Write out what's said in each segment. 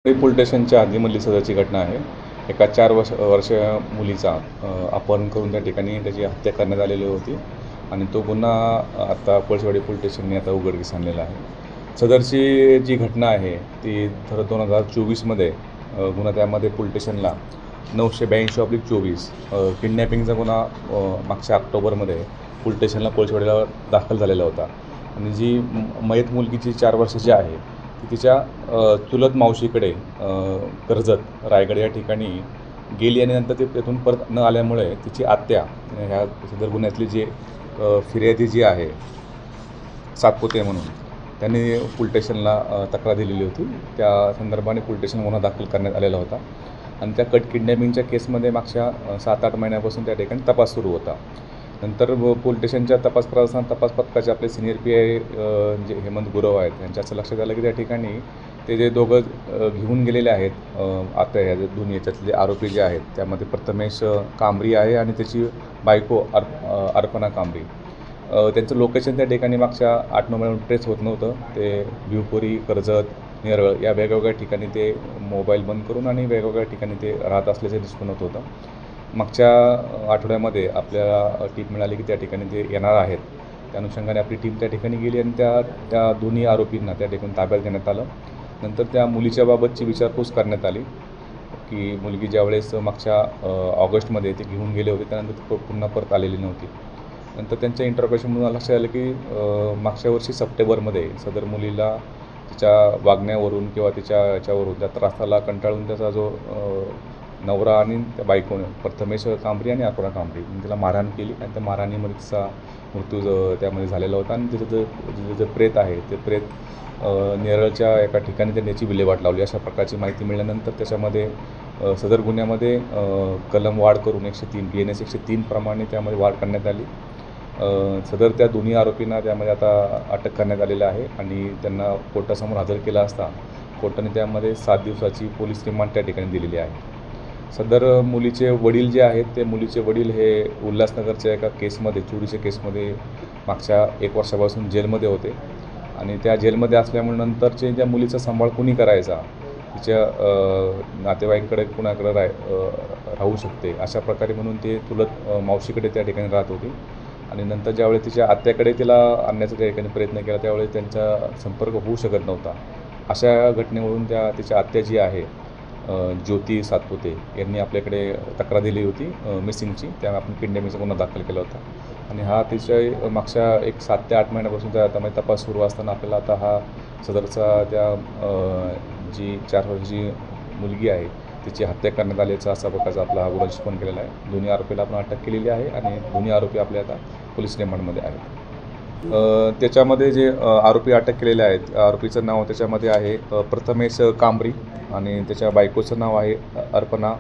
Police स्टेशनच्या हद्दीमधली सदरची घटना आहे. एका 4 वर्ष मुलीचा अपहरण करून त्या ठिकाणी त्याची हत्या करण्यात आलेली होती आणि तो गुन्हा आता पळसवाडी पोलीस स्टेशनने आता उघडकीस आणलेला आहे. सदरची जी घटना आहे ती 2024मध्ये गुन्हा त्यामध्ये पोलीस स्टेशनला 982/24 किडनॅपिंगचा गुन्हा मागच्या ऑक्टोबरमध्ये पोलीस स्टेशनला पळसवाडीला दाखल झालेला होता आणि जी मयत मुलगीची 4 वर्षाची आहे ती तिच्या चुलत मावशीकडे कर्जत रायगड या ठिकाणी गेली आणि नंतर ती तिथून परत न आल्यामुळे तिची आत्या ह्या सदर गुन्ह्यातली जी फिर्यादी जी आहे सातपुते म्हणून त्यांनी पोलीस स्टेशनला तक्रार दिलेली होती. त्या संदर्भाने पोलीस स्टेशन गुन्हा दाखल करण्यात आलेला होता आणि त्या किडनॅपिंगच्या केसमध्ये मागच्या 7-8 महिन्यापासून त्या ठिकाणी तपास सुरू होता. नंतर पोलीस स्टेशनच्या तपास करत असताना तपास पथकाचे आपले सिनियर PI जे हेमंत गुरव आहेत यांच्या असं लक्षात आलं की त्या ठिकाणी ते जे दोघं घेऊन गेलेले आहेत आता ह्या दोन्ही याच्यातले आरोपी जे आहेत त्यामध्ये प्रथमेश कांबरी आहे आणि त्याची बायको अर्पणा कांबरी. त्यांचं लोकेशन त्या ठिकाणी मागच्या 8-9 महिन्यापासून ट्रेस होत नव्हतं. ते भिवपुरी, कर्जत, नेरळ या वेगवेगळ्या ठिकाणी ते मोबाईल बंद करून आणि वेगवेगळ्या ठिकाणी ते राहत असल्याचे दिसून येत होतं. मागच्या आठवड्यामध्ये आपल्याला टीप मिळाली की त्या ठिकाणी ते येणार आहेत. त्या अनुषंगाने आपली टीम त्या ठिकाणी गेली आणि त्या दोन्ही आरोपींना त्या ठिकाणी ताब्यात घेण्यात आलं. नंतर त्या मुलीच्या बाबतची विचारपूस करण्यात आली की मुलगी ज्यावेळेस मागच्या ऑगस्टमध्ये ते घेऊन गेले होते त्यानंतर पुन्हा परत आलेली नव्हती. नंतर त्यांच्या इंटरॉगेशनमधून लक्षात आलं की मागच्या वर्षी सप्टेंबरमध्ये सदर मुलीला तिच्या वागण्यावरून किंवा तिच्या याच्यावरून त्या त्रासाला कंटाळून त्याचा जो नवरा आणि त्या बायकोने प्रथमेश कांबरी आणि अर्पणा कांबरी तिला मारहाण केली आणि त्या मारहाणीमध्ये तिचा मृत्यू त्यामध्ये झालेला होता आणि तिचं जे प्रेत आहे ते प्रेत नेरळच्या एका ठिकाणी त्यांनी याची विल्हेवाट लावली. अशा प्रकारची माहिती मिळाल्यानंतर त्याच्यामध्ये सदर गुन्ह्यामध्ये कलम वाढ करून 103 BNS 103 प्रमाणे त्यामध्ये वाढ करण्यात आली. सदर त्या दोन्ही आरोपींना त्यामध्ये आता अटक करण्यात आलेलं आहे आणि त्यांना कोर्टासमोर हजर केला असता कोर्टाने त्यामध्ये 7 दिवसाची पोलीस रिमांड त्या ठिकाणी दिलेली आहे. सदर मुलीचे वडील जे आहेत ते मुलीचे वडील हे उल्हासनगरच्या एका केसमध्ये चोरीच्या केसमध्ये मागच्या 1 वर्षापासून जेलमध्ये होते आणि त्या जेलमध्ये असल्यामुळे नंतरचे त्या मुलीचा सांभाळ कुणी करायचा, तिच्या नातेवाईकांकडे कुणाकडे राहू शकते अशा प्रकारे म्हणून ते चुलत मावशीकडे त्या ठिकाणी राहत होती आणि नंतर ज्यावेळेस तिच्या आत्याकडे तिला आणण्याचा त्या ठिकाणी प्रयत्न केला त्यावेळेस त्यांचा संपर्क होऊ शकत नव्हता. अशा घटनेवरून तिच्या आत्या जी आहे ज्योती सातपुते यांनी आपल्याकडे तक्रार दिली होती मिसिंगची. त्यामुळे आपण किडनॅपिंगचा गुन्हा दाखल केला होता आणि हा तिच्या मागच्या 7 ते 8 महिन्यापासून त्यामध्ये तपास सुरू असताना आपल्याला आता हा सदरचा त्या जी 4 वर्षाची मुलगी आहे तिची हत्या करण्यात आल्याचा असा प्रकारचा आपला हा गुन्हा निष्पन्न केलेला आहे. दोन्ही आरोपीला आपण अटक केलेली आहे आणि दोन्ही आरोपी आपल्या आता पोलीस रिमांडमध्ये आहेत. त्याच्यामध्ये जे आरोपी अटक केलेले आहेत आरोपीचं नाव त्याच्यामध्ये आहे प्रथमेश कांबरी आणि त्याच्या बायकोचं नाव आहे अर्पणा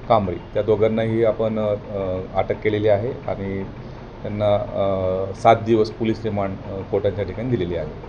कांबरी. त्या दोघांनाही आपण अटक केलेली आहे आणि त्यांना 7 दिवस पोलीस रिमांड कोर्टाच्या ठिकाणी दिलेली आहे.